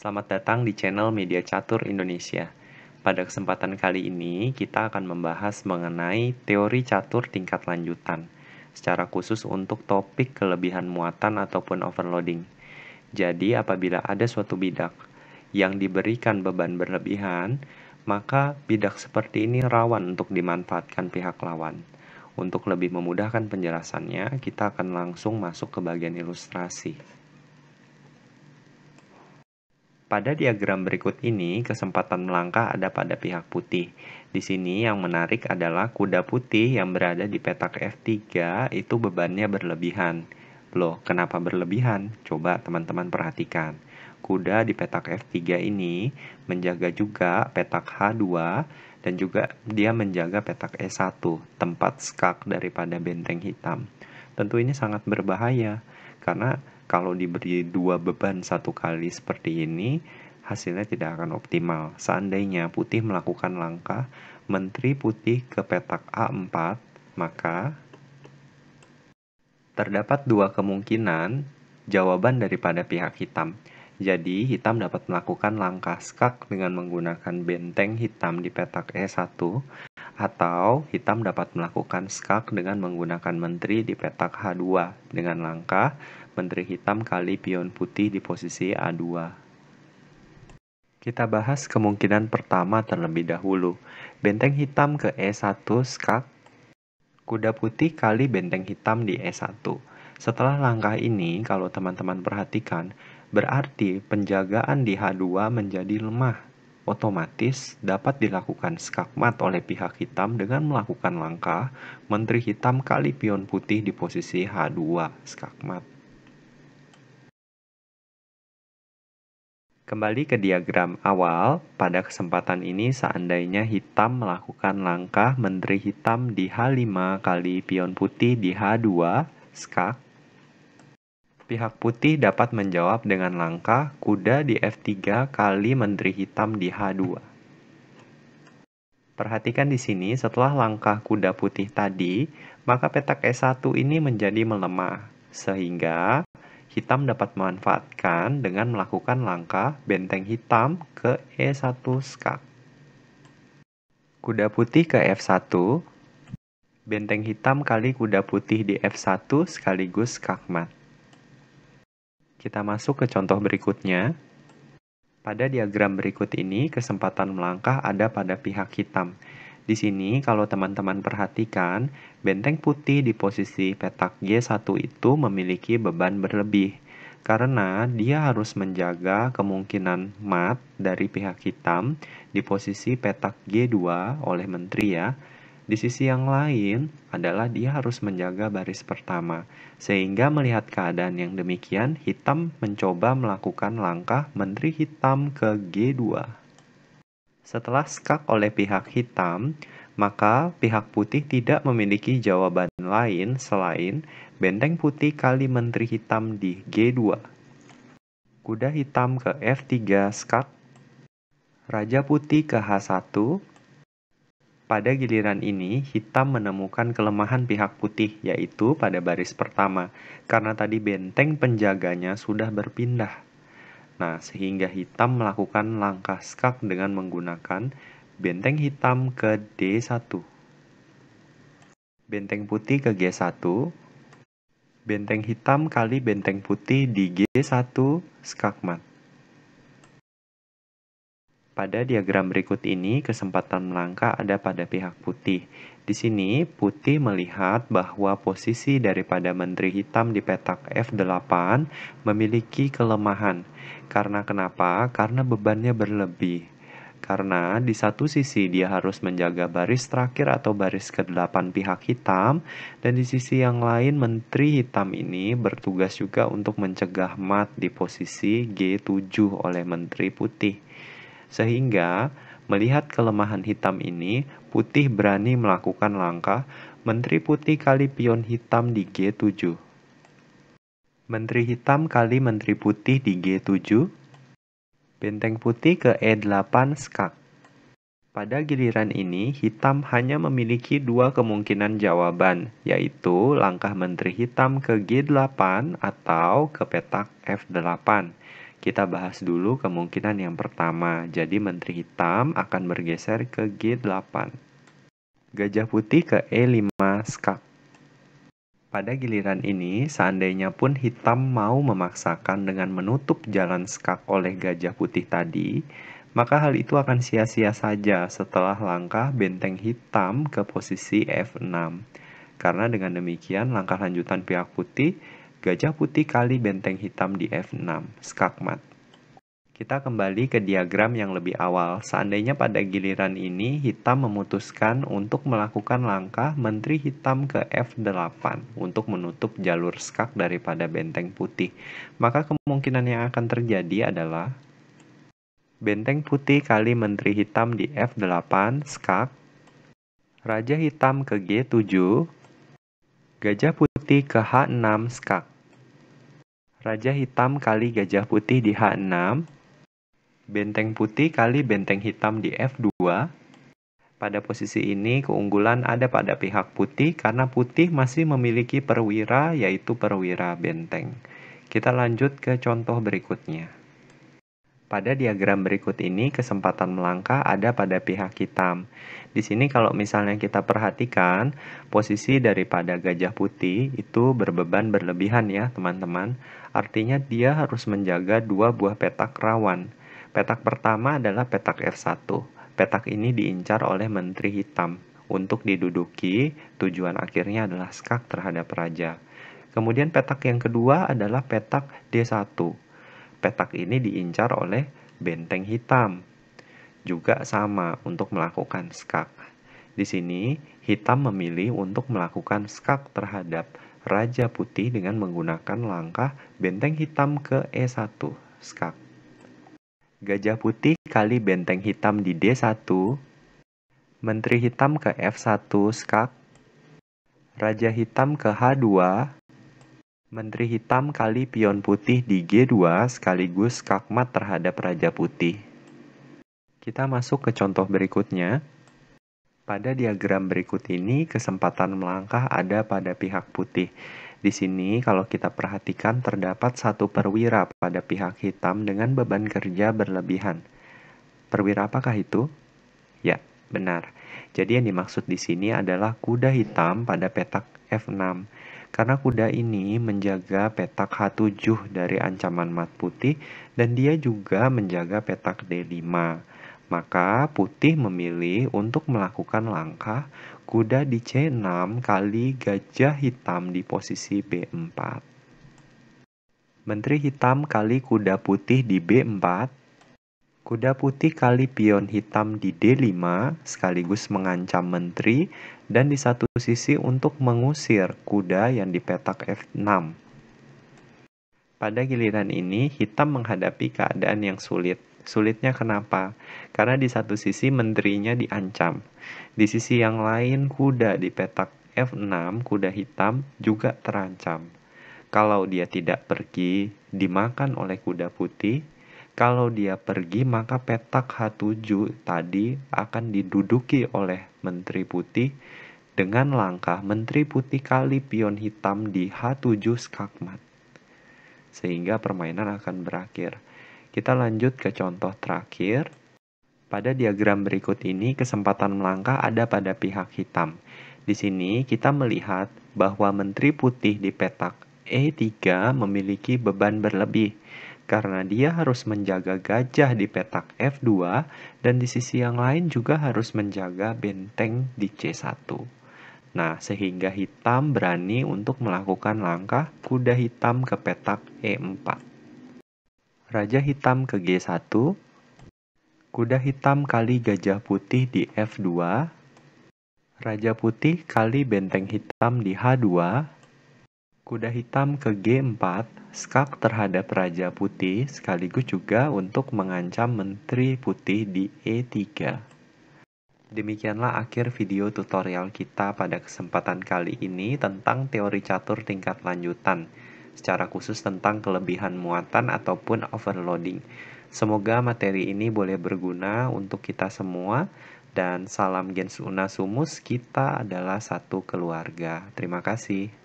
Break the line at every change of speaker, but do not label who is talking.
Selamat datang di channel Media Catur Indonesia. Pada kesempatan kali ini, kita akan membahas mengenai teori catur tingkat lanjutan, secara khusus untuk topik kelebihan muatan ataupun overloading. Jadi, apabila ada suatu bidak yang diberikan beban berlebihan, maka bidak seperti ini rawan untuk dimanfaatkan pihak lawan. Untuk lebih memudahkan penjelasannya, kita akan langsung masuk ke bagian ilustrasi. Pada diagram berikut ini, kesempatan melangkah ada pada pihak putih. Di sini yang menarik adalah kuda putih yang berada di petak F3 itu bebannya berlebihan. Loh, kenapa berlebihan? Coba teman-teman perhatikan. Kuda di petak F3 ini menjaga juga petak H2 dan juga dia menjaga petak E1, tempat skak daripada benteng hitam. Tentu ini sangat berbahaya, karena kalau diberi dua beban satu kali seperti ini, hasilnya tidak akan optimal. Seandainya putih melakukan langkah menteri putih ke petak A4, maka terdapat dua kemungkinan jawaban daripada pihak hitam. Jadi, hitam dapat melakukan langkah skak dengan menggunakan benteng hitam di petak E1, atau hitam dapat melakukan skak dengan menggunakan menteri di petak H2 dengan langkah menteri hitam kali pion putih di posisi A2. Kita bahas kemungkinan pertama terlebih dahulu. Benteng hitam ke E1 skak, kuda putih kali benteng hitam di E1. Setelah langkah ini, kalau teman-teman perhatikan, berarti penjagaan di H2 menjadi lemah. Otomatis dapat dilakukan skakmat oleh pihak hitam dengan melakukan langkah menteri hitam kali pion putih di posisi H2 skakmat. Kembali ke diagram awal, pada kesempatan ini seandainya hitam melakukan langkah menteri hitam di H5 kali pion putih di H2 skak, pihak putih dapat menjawab dengan langkah kuda di F3 kali menteri hitam di H2. Perhatikan di sini, setelah langkah kuda putih tadi, maka petak E1 ini menjadi melemah, sehingga hitam dapat memanfaatkan dengan melakukan langkah benteng hitam ke E1 skak. Kuda putih ke F1, benteng hitam kali kuda putih di F1 sekaligus skakmat. Kita masuk ke contoh berikutnya. Pada diagram berikut ini, kesempatan melangkah ada pada pihak hitam. Di sini, kalau teman-teman perhatikan, benteng putih di posisi petak G1 itu memiliki beban berlebih, karena dia harus menjaga kemungkinan mat dari pihak hitam di posisi petak G2 oleh menteri ya. Di sisi yang lain adalah dia harus menjaga baris pertama, sehingga melihat keadaan yang demikian, hitam mencoba melakukan langkah menteri hitam ke G2. Setelah skak oleh pihak hitam, maka pihak putih tidak memiliki jawaban lain selain benteng putih kali menteri hitam di G2. Kuda hitam ke F3 skak, raja putih ke H1. Pada giliran ini, hitam menemukan kelemahan pihak putih, yaitu pada baris pertama, karena tadi benteng penjaganya sudah berpindah. Nah, sehingga hitam melakukan langkah skak dengan menggunakan benteng hitam ke D1. Benteng putih ke G1, benteng hitam kali benteng putih di G1 skakmat. Pada diagram berikut ini, kesempatan melangkah ada pada pihak putih. Di sini, putih melihat bahwa posisi daripada menteri hitam di petak F8 memiliki kelemahan. Karena kenapa? Karena bebannya berlebih. Karena di satu sisi dia harus menjaga baris terakhir atau baris ke-8 pihak hitam, dan di sisi yang lain menteri hitam ini bertugas juga untuk mencegah mat di posisi G7 oleh menteri putih. Sehingga, melihat kelemahan hitam ini, putih berani melakukan langkah menteri putih kali pion hitam di G7. Menteri hitam kali menteri putih di G7, benteng putih ke E8 skak. Pada giliran ini, hitam hanya memiliki dua kemungkinan jawaban, yaitu langkah menteri hitam ke G8 atau ke petak F8. Kita bahas dulu kemungkinan yang pertama. Jadi Menteri Hitam akan bergeser ke G8. Gajah Putih ke E5 skak. Pada giliran ini, seandainya pun Hitam mau memaksakan dengan menutup jalan skak oleh Gajah Putih tadi, maka hal itu akan sia-sia saja setelah langkah benteng Hitam ke posisi F6. Karena dengan demikian, langkah lanjutan pihak putih, Gajah Putih kali benteng Hitam di F6, skakmat. Kita kembali ke diagram yang lebih awal. Seandainya pada giliran ini Hitam memutuskan untuk melakukan langkah Menteri Hitam ke F8 untuk menutup jalur skak daripada benteng putih, maka kemungkinan yang akan terjadi adalah benteng putih kali Menteri Hitam di F8 skak, Raja Hitam ke G7, Gajah Putih ke H6 skak. Raja Hitam kali Gajah Putih di H6, benteng putih kali benteng hitam di F2. Pada posisi ini keunggulan ada pada pihak putih karena putih masih memiliki perwira, yaitu perwira benteng. Kita lanjut ke contoh berikutnya. Pada diagram berikut ini kesempatan melangkah ada pada pihak hitam. Di sini kalau misalnya kita perhatikan posisi daripada Gajah Putih itu berbeban berlebihan ya teman-teman. Artinya dia harus menjaga dua buah petak rawan. Petak pertama adalah petak F1. Petak ini diincar oleh Menteri Hitam. Untuk diduduki, tujuan akhirnya adalah skak terhadap raja. Kemudian petak yang kedua adalah petak D1. Petak ini diincar oleh benteng hitam. Juga sama untuk melakukan skak. Di sini, hitam memilih untuk melakukan skak terhadap Raja Putih dengan menggunakan langkah benteng hitam ke E1, skak. Gajah Putih kali benteng hitam di D1, Menteri Hitam ke F1, skak. Raja Hitam ke H2, Menteri Hitam kali pion putih di G2 sekaligus skakmat terhadap Raja Putih. Kita masuk ke contoh berikutnya. Pada diagram berikut ini, kesempatan melangkah ada pada pihak putih. Di sini, kalau kita perhatikan, terdapat satu perwira pada pihak hitam dengan beban kerja berlebihan. Perwira apakah itu? Ya, benar. Jadi yang dimaksud di sini adalah kuda hitam pada petak F6. Karena kuda ini menjaga petak H7 dari ancaman mat putih dan dia juga menjaga petak D5. Maka putih memilih untuk melakukan langkah kuda di C6 kali Gajah Hitam di posisi B4. Menteri Hitam kali kuda putih di B4. Kuda putih kali pion hitam di D5 sekaligus mengancam menteri dan di satu sisi untuk mengusir kuda yang di petak F6. Pada giliran ini, hitam menghadapi keadaan yang sulit. Sulitnya kenapa? Karena di satu sisi menterinya diancam. Di sisi yang lain, kuda di petak F6, kuda hitam, juga terancam. Kalau dia tidak pergi, dimakan oleh kuda putih. Kalau dia pergi, maka petak H7 tadi akan diduduki oleh Menteri Putih dengan langkah Menteri Putih kali pion hitam di H7 skakmat. Sehingga permainan akan berakhir. Kita lanjut ke contoh terakhir. Pada diagram berikut ini, kesempatan melangkah ada pada pihak hitam. Di sini kita melihat bahwa Menteri Putih di petak E3 memiliki beban berlebih karena dia harus menjaga gajah di petak F2 dan di sisi yang lain juga harus menjaga benteng di C1. Nah, sehingga hitam berani untuk melakukan langkah kuda hitam ke petak E4. Raja Hitam ke G1, kuda hitam kali Gajah Putih di F2, Raja Putih kali benteng hitam di H2, kuda hitam ke G4, skak terhadap Raja Putih sekaligus juga untuk mengancam Menteri Putih di E3. Demikianlah akhir video tutorial kita pada kesempatan kali ini tentang teori catur tingkat lanjutan, secara khusus tentang kelebihan muatan ataupun overloading. Semoga materi ini boleh berguna untuk kita semua, dan salam gens una sumus, kita adalah satu keluarga. Terima kasih.